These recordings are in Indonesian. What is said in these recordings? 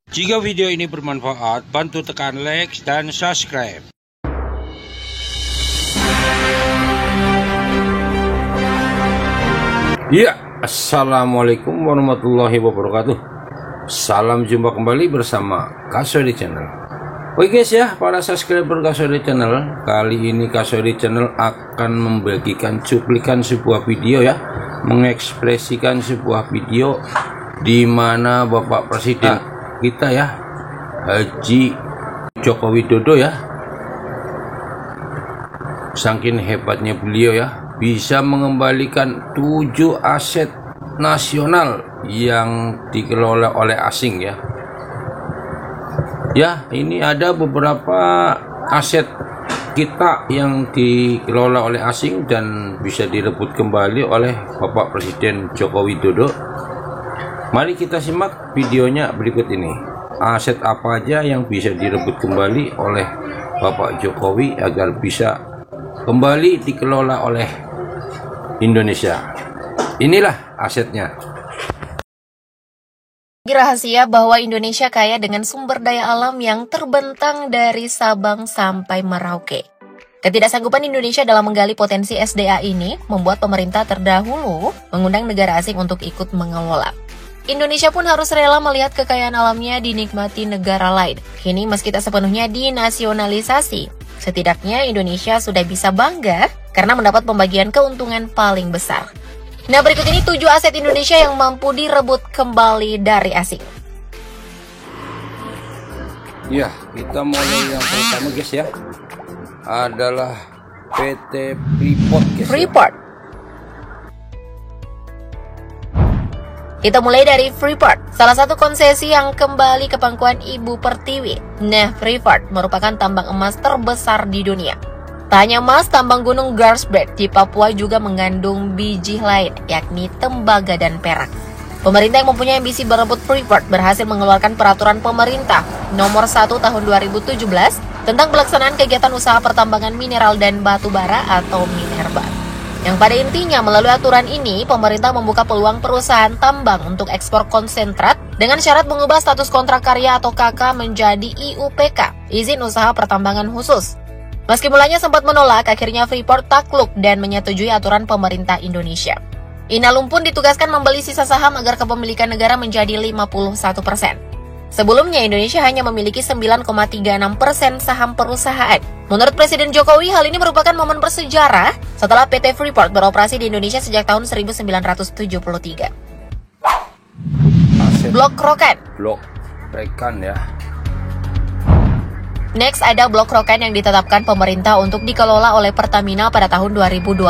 Jika video ini bermanfaat, bantu tekan like dan subscribe. Ya, assalamualaikum warahmatullahi wabarakatuh. Salam jumpa kembali bersama Kasodi Channel. Oke guys ya, para subscriber Kasodi Channel, kali ini Kasodi Channel akan membagikan cuplikan sebuah video ya, mengekspresikan sebuah video di mana Bapak Presiden kita ya, Haji Joko Widodo ya, saking hebatnya beliau ya, bisa mengembalikan 7 aset nasional yang dikelola oleh asing ya. Ya, ini ada beberapa aset kita yang dikelola oleh asing dan bisa direbut kembali oleh Bapak Presiden Joko Widodo. Mari kita simak videonya berikut ini. Aset apa aja yang bisa direbut kembali oleh Bapak Jokowi agar bisa kembali dikelola oleh Indonesia. Inilah asetnya. Rahasia bahwa Indonesia kaya dengan sumber daya alam yang terbentang dari Sabang sampai Merauke. Ketidaksanggupan Indonesia dalam menggali potensi SDA ini membuat pemerintah terdahulu mengundang negara asing untuk ikut mengelola. Indonesia pun harus rela melihat kekayaan alamnya dinikmati negara lain. Kini meski tak sepenuhnya dinasionalisasi, setidaknya Indonesia sudah bisa bangga karena mendapat pembagian keuntungan paling besar. Nah, berikut ini 7 aset Indonesia yang mampu direbut kembali dari asing. Ya, kita mulai yang pertama guys ya, adalah PT Freeport guys. Freeport. Kita mulai dari Freeport, salah satu konsesi yang kembali ke pangkuan Ibu Pertiwi. Nah, Freeport merupakan tambang emas terbesar di dunia. Tak hanya emas, tambang gunung Garsberg di Papua juga mengandung biji lain, yakni tembaga dan perak. Pemerintah yang mempunyai ambisi berebut Freeport berhasil mengeluarkan peraturan pemerintah nomor 1 tahun 2017 tentang pelaksanaan kegiatan usaha pertambangan mineral dan batu bara atau Minerba. Yang pada intinya melalui aturan ini, pemerintah membuka peluang perusahaan tambang untuk ekspor konsentrat dengan syarat mengubah status kontrak karya atau KK menjadi IUPK, izin usaha pertambangan khusus. Meski mulanya sempat menolak, akhirnya Freeport takluk dan menyetujui aturan pemerintah Indonesia. Inalum pun ditugaskan membeli sisa saham agar kepemilikan negara menjadi 51%. Sebelumnya, Indonesia hanya memiliki 9,36% saham perusahaan. Menurut Presiden Jokowi, hal ini merupakan momen bersejarah setelah PT Freeport beroperasi di Indonesia sejak tahun 1973. Blok Rokan. Blok Rokan ya. Next, ada Blok Rokan yang ditetapkan pemerintah untuk dikelola oleh Pertamina pada tahun 2021.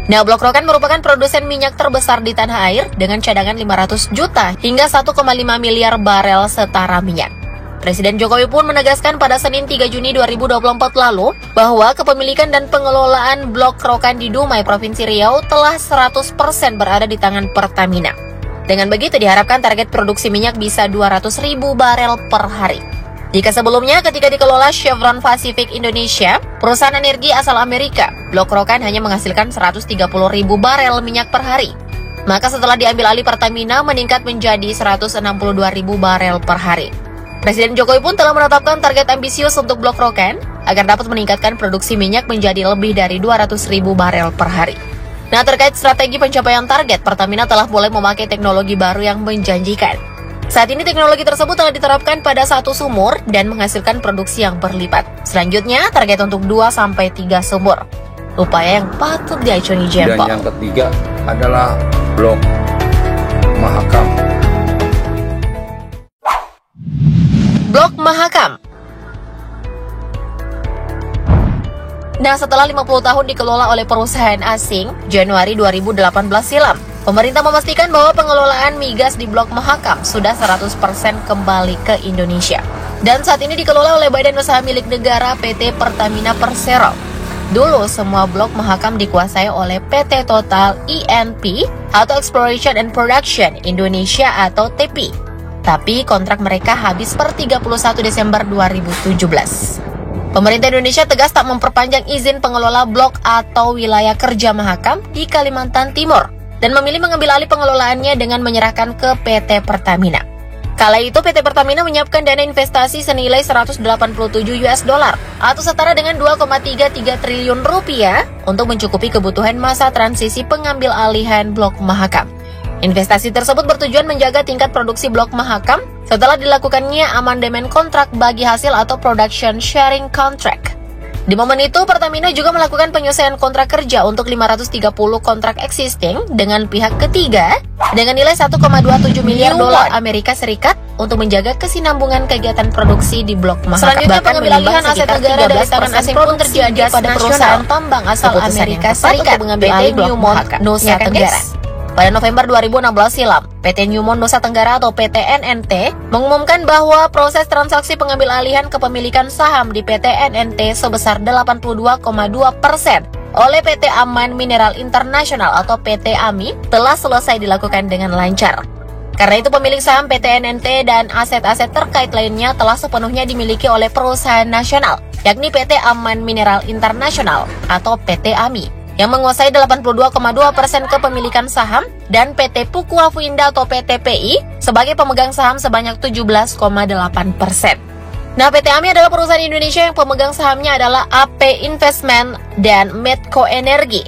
Nah, Blok Rokan merupakan produsen minyak terbesar di tanah air dengan cadangan 500 juta hingga 1,5 miliar barel setara minyak. Presiden Jokowi pun menegaskan pada Senin 3 Juni 2024 lalu bahwa kepemilikan dan pengelolaan Blok Rokan di Dumai, Provinsi Riau telah 100% berada di tangan Pertamina. Dengan begitu diharapkan target produksi minyak bisa 200.000 barel per hari. Jika sebelumnya ketika dikelola Chevron Pacific Indonesia, perusahaan energi asal Amerika, Blok Rokan hanya menghasilkan 130.000 barel minyak per hari. Maka setelah diambil alih Pertamina meningkat menjadi 162.000 barel per hari. Presiden Jokowi pun telah menetapkan target ambisius untuk Blok Rokan agar dapat meningkatkan produksi minyak menjadi lebih dari 200.000 barel per hari. Nah, terkait strategi pencapaian target, Pertamina telah mulai memakai teknologi baru yang menjanjikan. Saat ini teknologi tersebut telah diterapkan pada satu sumur dan menghasilkan produksi yang berlipat. Selanjutnya, target untuk 2-3 sumur. Upaya yang patut diacungi jempol. Dan yang ketiga adalah Blok Mahakam. Blok Mahakam. Nah, setelah 50 tahun dikelola oleh perusahaan asing, Januari 2018 silam, pemerintah memastikan bahwa pengelolaan migas di Blok Mahakam sudah 100% kembali ke Indonesia. Dan saat ini dikelola oleh Badan Usaha Milik Negara PT Pertamina Persero. Dulu semua Blok Mahakam dikuasai oleh PT Total E&P atau Exploration and Production Indonesia atau TEPI. Tapi kontrak mereka habis per 31 Desember 2017. Pemerintah Indonesia tegas tak memperpanjang izin pengelola blok atau wilayah kerja Mahakam di Kalimantan Timur dan memilih mengambil alih pengelolaannya dengan menyerahkan ke PT Pertamina. Kala itu PT Pertamina menyiapkan dana investasi senilai 187 US dollar atau setara dengan 2,33 triliun rupiah untuk mencukupi kebutuhan masa transisi pengambil alihan Blok Mahakam. Investasi tersebut bertujuan menjaga tingkat produksi Blok Mahakam setelah dilakukannya amandemen kontrak bagi hasil atau production sharing contract. Di momen itu, Pertamina juga melakukan penyelesaian kontrak kerja untuk 530 kontrak existing dengan pihak ketiga dengan nilai 1,27 miliar dolar Amerika Serikat untuk menjaga kesinambungan kegiatan produksi di Blok Mahakam. Selanjutnya, pengambil alihan aset negara dari tangan asing pun terjadi pada perusahaan tambang asal Amerika Serikat mengambil alih Newmont Nusa Tenggara. Pada November 2016 silam, PT Newmont Nusa Tenggara atau PT NNT mengumumkan bahwa proses transaksi pengambil alihan kepemilikan saham di PT NNT sebesar 82,2% oleh PT Aman Mineral International atau PT AMI telah selesai dilakukan dengan lancar. Karena itu pemilik saham PT NNT dan aset-aset terkait lainnya telah sepenuhnya dimiliki oleh perusahaan nasional, yakni PT Aman Mineral International atau PT AMI, yang menguasai 82,2% kepemilikan saham, dan PT Pukuafuinda atau PT PI sebagai pemegang saham sebanyak 17,8%. Nah, PT AMI adalah perusahaan Indonesia yang pemegang sahamnya adalah AP Investment dan Medco Energi.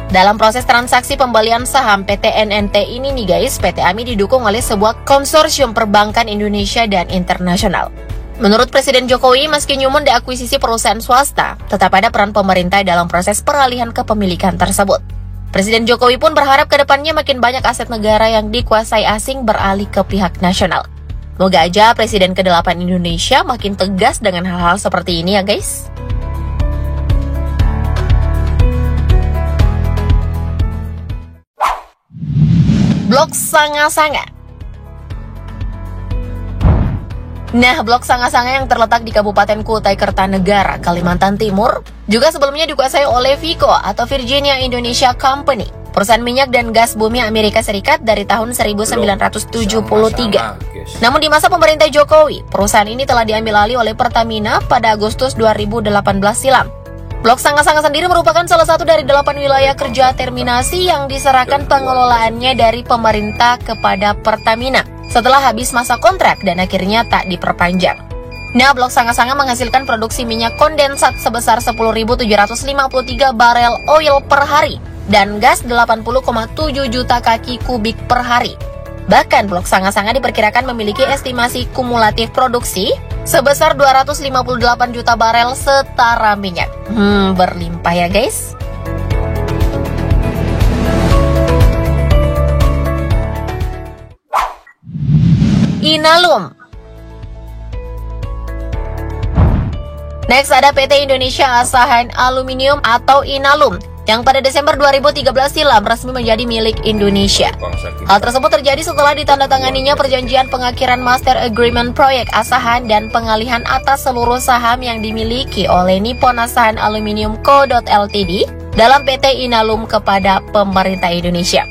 Dalam proses transaksi pembelian saham PT NNT ini nih guys, PT AMI didukung oleh sebuah konsorsium perbankan Indonesia dan internasional. Menurut Presiden Jokowi, meski Newmont diakuisisi perusahaan swasta, tetap ada peran pemerintah dalam proses peralihan kepemilikan tersebut. Presiden Jokowi pun berharap ke depannya makin banyak aset negara yang dikuasai asing beralih ke pihak nasional. Moga aja Presiden ke-8 Indonesia makin tegas dengan hal-hal seperti ini ya guys. Blok Sanga-Sanga. Nah, Blok Sanga-Sanga yang terletak di Kabupaten Kutai Kertanegara, Kalimantan Timur, juga sebelumnya dikuasai oleh Vico atau Virginia Indonesia Company, perusahaan minyak dan gas bumi Amerika Serikat dari tahun 1973. Namun di masa pemerintah Jokowi, perusahaan ini telah diambil alih oleh Pertamina pada Agustus 2018 silam. Blok Sanga-Sanga sendiri merupakan salah satu dari 8 wilayah kerja terminasi yang diserahkan pengelolaannya dari pemerintah kepada Pertamina setelah habis masa kontrak dan akhirnya tak diperpanjang. Nah, Blok Sanga-Sanga menghasilkan produksi minyak kondensat sebesar 10.753 barel oil per hari dan gas 80,7 juta kaki kubik per hari. Bahkan Blok Sanga-Sanga diperkirakan memiliki estimasi kumulatif produksi sebesar 258 juta barel setara minyak. Berlimpah ya guys. Inalum. Next ada PT Indonesia Asahan Aluminium atau Inalum yang pada Desember 2013 silam resmi menjadi milik Indonesia. Hal tersebut terjadi setelah ditandatanganinya perjanjian pengakhiran Master Agreement proyek Asahan dan pengalihan atas seluruh saham yang dimiliki oleh Nippon Asahan Aluminium Co. Ltd. dalam PT Inalum kepada pemerintah Indonesia.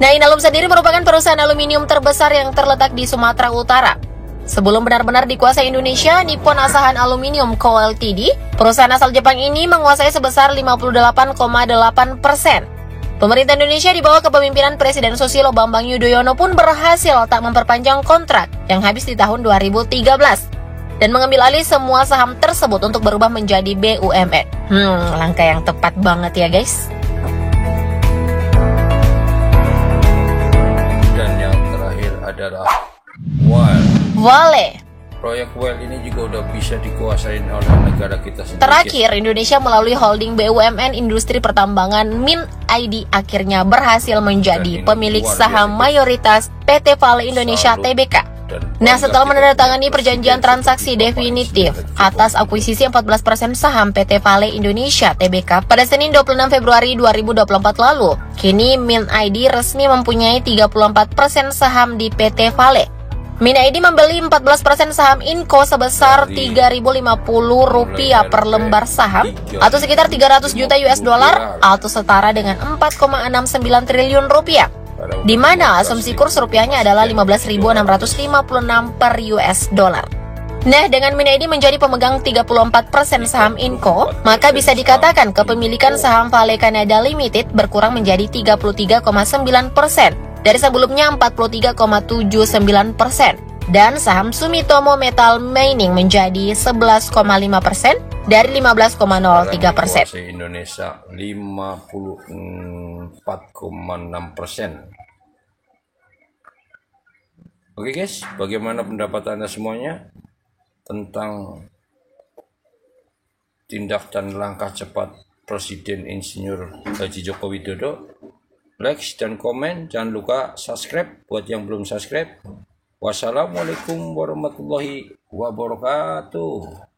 Nah, Inalum sendiri merupakan perusahaan aluminium terbesar yang terletak di Sumatera Utara. Sebelum benar-benar dikuasai Indonesia, Nippon Asahan Aluminium Co. Ltd., perusahaan asal Jepang ini menguasai sebesar 58,8%. Pemerintah Indonesia di bawah kepemimpinan Presiden Susilo Bambang Yudhoyono pun berhasil tak memperpanjang kontrak yang habis di tahun 2013 dan mengambil alih semua saham tersebut untuk berubah menjadi BUMN. Langkah yang tepat banget ya guys. Adalah Vale. Proyek Well ini juga udah bisa dikuasain oleh negara kita sendiri. Terakhir, Indonesia melalui holding BUMN Industri Pertambangan Min ID akhirnya berhasil menjadi pemilik saham mayoritas PT Vale Indonesia Tbk. Nah, setelah menandatangani perjanjian transaksi definitif atas akuisisi 14% saham PT Vale Indonesia Tbk pada Senin 26 Februari 2024 lalu, kini Min ID resmi mempunyai 34% saham di PT Vale. Min ID membeli 14% saham Inco sebesar Rp3.050 per lembar saham atau sekitar 300 juta US dollar atau setara dengan 4,69 triliun rupiah. Di mana asumsi kurs rupiahnya adalah 15.656 per US dollar. Nah, dengan Min ID menjadi pemegang 34% saham Inco, maka bisa dikatakan kepemilikan saham Vale Canada Limited berkurang menjadi 33,9% dari sebelumnya 43,79%. dan saham Sumitomo Metal Mining menjadi 11,5% dari 15,03%. Indonesia 54,6%. Oke guys, bagaimana pendapat Anda semuanya tentang tindak dan langkah cepat Presiden Insinyur Haji Joko Widodo? Like dan komen, jangan lupa subscribe buat yang belum subscribe. Wassalamualaikum warahmatullahi wabarakatuh.